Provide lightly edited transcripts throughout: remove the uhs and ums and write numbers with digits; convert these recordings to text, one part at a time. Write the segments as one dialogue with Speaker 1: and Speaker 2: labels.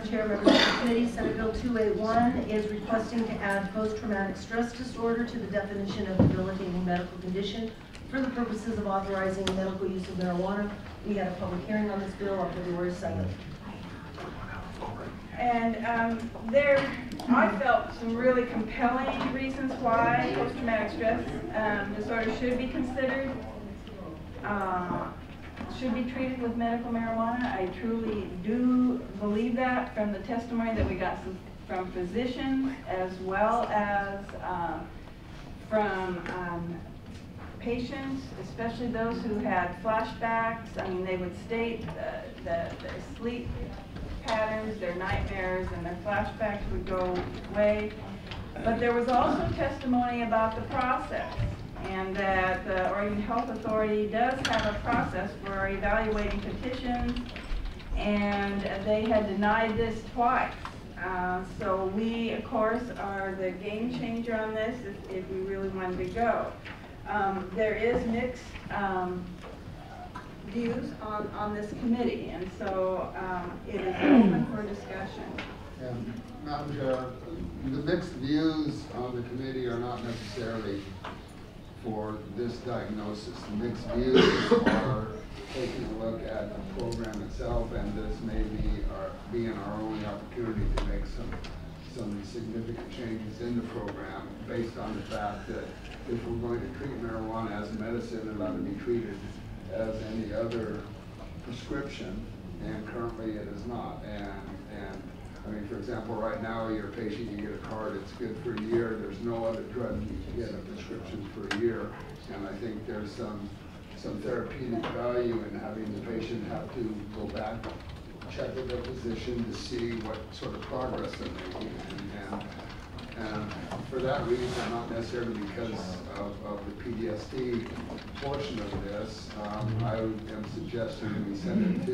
Speaker 1: Madam Chair, members of the committee, Senate Bill 281 is requesting to add post-traumatic stress disorder to the definition of debilitating medical condition for the purposes of authorizing medical use of marijuana. We had a public hearing on this bill on February 2nd.
Speaker 2: And I felt some really compelling reasons why post-traumatic stress disorder should be considered, should be treated with medical marijuana. I truly do believe that from the testimony that we got from physicians as well as from patients, especially those who had flashbacks. I mean, they would state the sleep patterns, their nightmares, and their flashbacks would go away. But there was also testimony about the process, and that the Oregon Health Authority does have a process for evaluating petitions, and they had denied this twice. So we, of course, are the game changer on this if we really wanted to go. There is mixed views on this committee, and so it is open for discussion.
Speaker 3: And Madam Chair, the mixed views on the committee are not necessarily for this diagnosis. The mixed views are taking a look at the program itself, and this may be being our only opportunity to make some significant changes in the program based on the fact that if we're going to treat marijuana as a medicine, it ought to be treated as any other prescription, and currently it is not. And I mean, for example, right now your patient, you get a card, it's good for a year. There's no other drug you can get a prescription for a year, and I think there's some therapeutic value in having the patient have to go back, check with their physician to see what sort of progress they're making. And for that reason, not necessarily because of the PTSD portion of this, I am suggesting that we send it to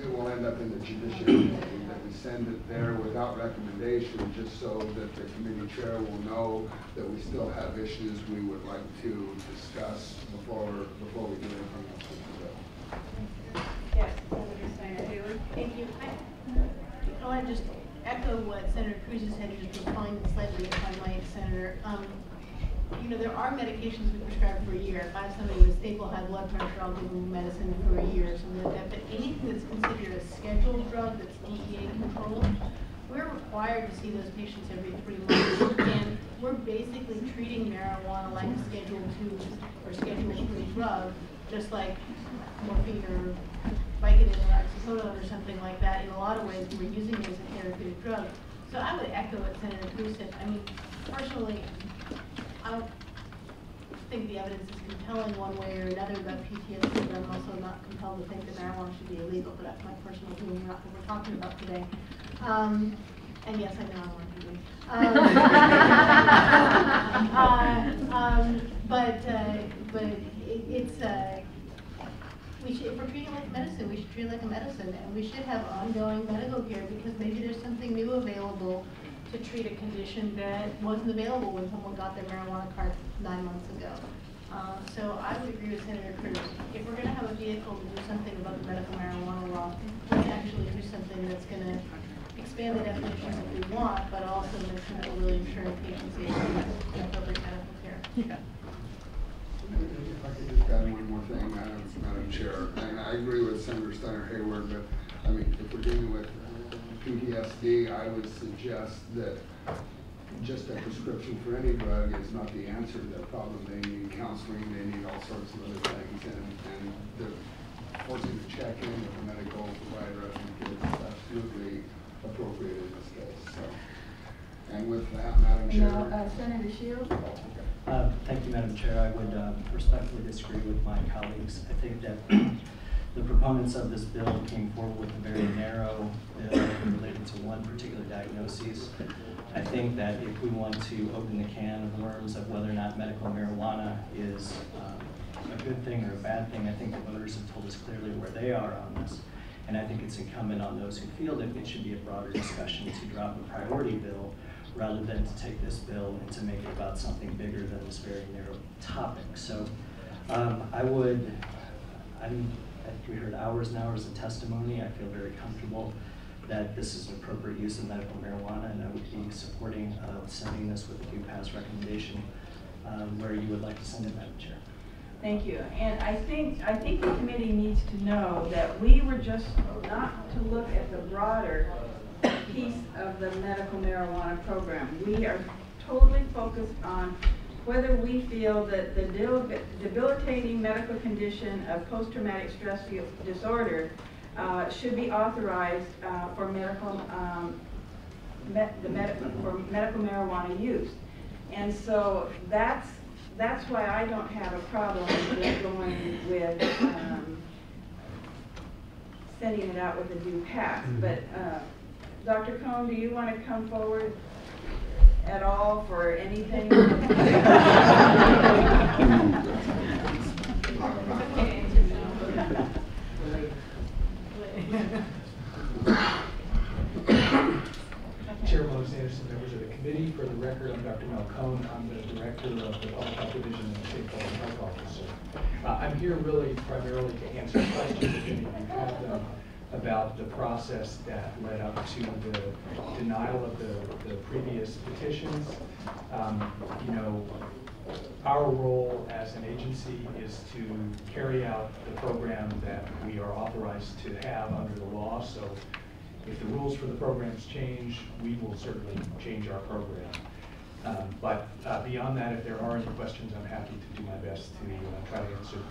Speaker 3: it will end up in the judiciary committee, that we send it there without recommendation, just so that the committee chair will know that we still have issues we would like to discuss before we do anything else with the bill.
Speaker 2: Yes, Senator Steiner-Taylor.
Speaker 4: Thank you. I want to just echo what Senator Cruz said, just refine it slightly if I might, Senator. You know, there are medications we prescribe for a year. If I have somebody with stable high blood pressure, I'll give them medicine for a year or something like that. But anything that's considered a scheduled drug that's DEA controlled, we're required to see those patients every 3 months. And we're basically treating marijuana like a Schedule II or Schedule III drug, just like morphine or Vicodin or oxycodone or something like that. In a lot of ways, we're using it as a therapeutic drug. So I would echo what Senator Cruz said. I mean, personally, I don't think the evidence is compelling one way or another about PTSD, but I'm also not compelled to think that marijuana should be illegal, but that's my personal opinion, not what we're talking about today. And yes, I know I want to be. If we're treating it like medicine, we should treat it like a medicine, and we should have ongoing medical care because maybe there's something new available to treat a condition that wasn't available when someone got their marijuana card 9 months ago. So I would agree with Senator Cruz. If we're going to have a vehicle to do something about the medical marijuana law, let's actually do something that's going to expand the definitions if we want, but also make sure that we're really ensuring patient safety and appropriate medical care.
Speaker 3: Yeah. If I could just add one more thing, Madam Chair, and I agree with Senator Steiner-Hayward, but I mean, if we're dealing with PTSD, I would suggest that just a prescription for any drug is not the answer to their problem. They need counseling, they need all sorts of other things, and the forcing to check in with a medical provider, I think, is absolutely appropriate in this case. So, and with that, Madam Chair.
Speaker 1: Senator Shields.
Speaker 5: Thank you, Madam Chair. I would respectfully disagree with my colleagues. I think that the proponents of this bill came forward with a very narrow bill related to one particular diagnosis. I think that if we want to open the can of worms of whether or not medical marijuana is a good thing or a bad thing, I think the voters have told us clearly where they are on this. And I think it's incumbent on those who feel that it should be a broader discussion to drop a priority bill rather than to take this bill and to make it about something bigger than this very narrow topic. So we heard hours and hours of testimony. I feel very comfortable that this is an appropriate use of medical marijuana, and I would be supporting sending this with a due pass recommendation where you would like to send it, Madam Chair.
Speaker 2: Thank you. And I think the committee needs to know that we were just not to look at the broader piece of the medical marijuana program. We are totally focused on whether we feel that the debilitating medical condition of post-traumatic stress disorder should be authorized for medical marijuana use. And so that's why I don't have a problem with going with sending it out with a due pass. But Dr. Cohn, do you want to come forward at all for anything?
Speaker 6: Chairman Anderson, members of the committee, for the record, I'm Dr. Mel Cohn. I'm the director of the Public Health Division and the State Public Health Officer. I'm here really primarily to answer questions if any of you have them about the process that led up to the denial of the previous petitions. You know, our role as an agency is to carry out the program that we are authorized to have under the law. So if the rules for the programs change, we will certainly change our program. But beyond that, if there are any questions, I'm happy to do my best to try to answer.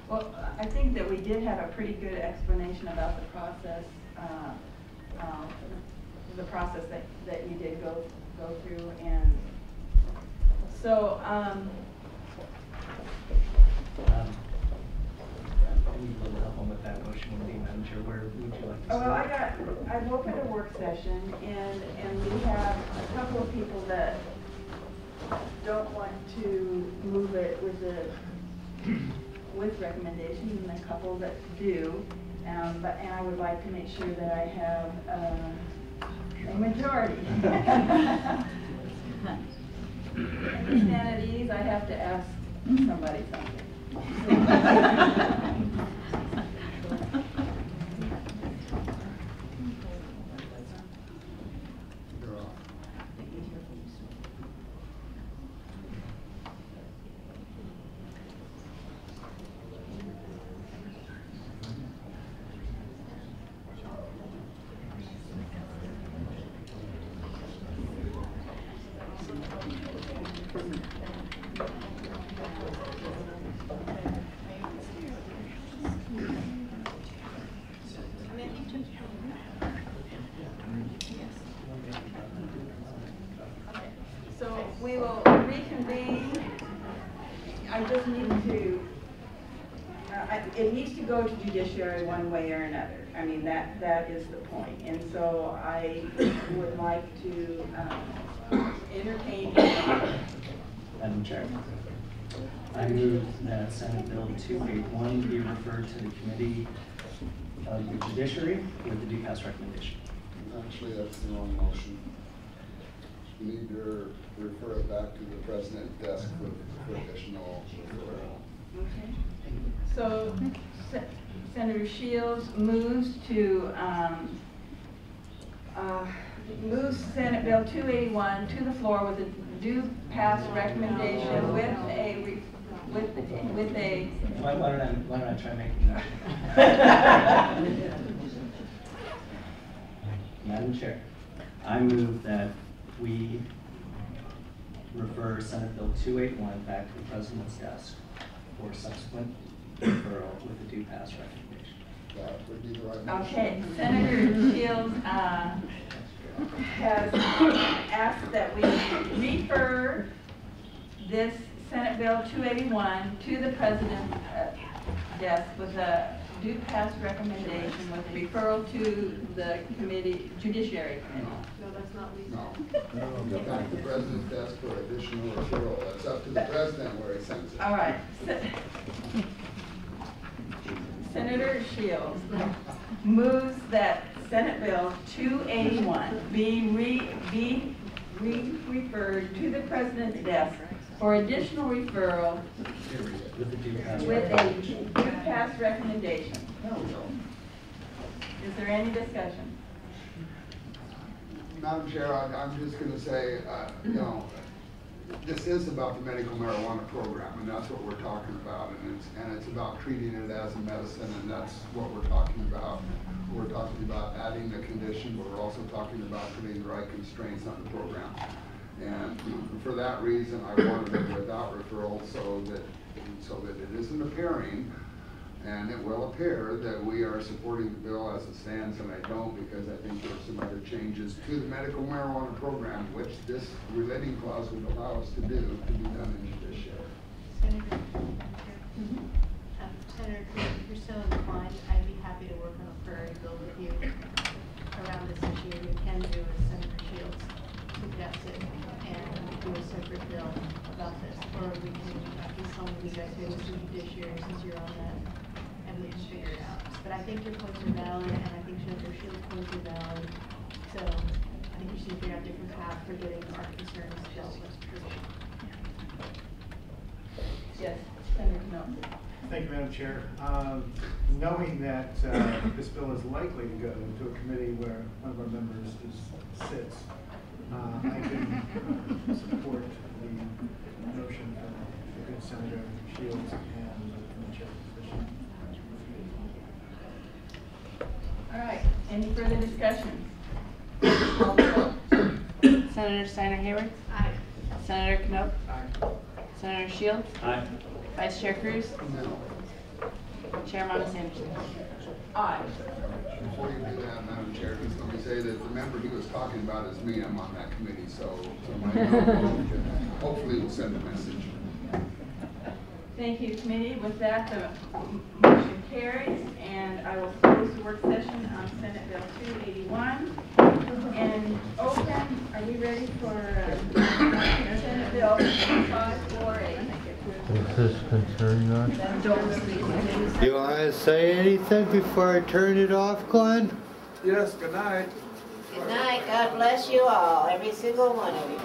Speaker 2: Well, I think that we did have a pretty good explanation about the process that you did go through, and so.
Speaker 5: I need a little help on what that motion would be, Madam Chair. Where would you like to
Speaker 2: Well,
Speaker 5: start?
Speaker 2: I've opened a work session, and we have a couple of people that don't want to move it with recommendations, and a couple that do. And I would like to make sure that I have a majority. And to stand at ease, I have to ask somebody something. So we will reconvene. I just need to, it needs to go to judiciary one way or another. I mean, that is the point. And so I would like to entertain.
Speaker 5: Madam Chair, I move that Senate Bill 281 be referred to the Committee of the Judiciary with the due pass recommendation.
Speaker 3: Actually, that's the wrong motion. You need to refer it back to the president's desk for additional referral.
Speaker 2: Okay. So Senator Shields moves to moves Senate Bill 281 to the floor with a due pass recommendation with a
Speaker 5: Why don't I try making that? Madam Chair, I move that we refer Senate Bill 281 back to the President's desk for subsequent referral with a due pass recommendation.
Speaker 3: That would be the right motion.
Speaker 2: Okay, Senator Shields has asked that we refer this Senate Bill 281 to the President's desk with a due pass recommendation with referral to the committee, Judiciary Committee.
Speaker 4: No, that's not legal.
Speaker 3: No, get back to the president's desk for additional referral. That's up to the president where he sends it.
Speaker 2: All right. Senator Shields moves that Senate Bill 281 be referred to the President's desk for additional referral
Speaker 5: With the due pass
Speaker 2: with a
Speaker 5: recommendation.
Speaker 2: due pass recommendation. Is there any discussion?
Speaker 3: Madam Chair, I'm just gonna say, you know, this is about the medical marijuana program, and that's what we're talking about, and it's about treating it as a medicine, and that's what we're talking about. We're talking about adding the condition, but we're also talking about putting the right constraints on the program. And for that reason, I wanted it without referral so that it isn't appearing, and it will appear that we are supporting the bill as it stands, and I don't, because I think there are some other changes to the medical marijuana program, which this relating clause would allow us to do, to be done in judiciary.
Speaker 4: Senator, Senator Cruz, if you're so inclined, I'd be happy to work on a priority bill with you around this issue. We can do as Senator Shields suggested and do a separate bill about this, or we can do some of these guys with the judiciary since you're on that, and we can figure it out. But I think your points are valid, and I think Senator Shields' points are valid. So I think we should figure out a different path for getting our concerns dealt with.
Speaker 2: Yes, Senator Knopf.
Speaker 7: Thank you, Madam Chair. Knowing that this bill is likely to go to a committee where one of our members sits, I can support the motion from the good Senator Shields and the chair's position.
Speaker 2: All right, any further discussion?
Speaker 8: Senator Steiner Hayward.
Speaker 4: Aye.
Speaker 8: Senator Knope.
Speaker 7: Aye.
Speaker 8: Senator Shields.
Speaker 5: Aye.
Speaker 8: Vice Chair Cruz.
Speaker 3: No.
Speaker 8: Chair Monas Anderson.
Speaker 2: Aye.
Speaker 3: Before you do that, Madam Chair, just let me say that the member he was talking about is me. I'm on that committee, so my vote hopefully will send a message.
Speaker 2: Thank you, committee. With that, the motion carries, and I will close the work session on Senate Bill 281. And open, are we ready for Senate Bill 548?
Speaker 9: Is this concerning us? You want to say anything before I turn it off, Glenn?
Speaker 7: Yes, good night.
Speaker 10: Good night. God bless you all, every single one of you.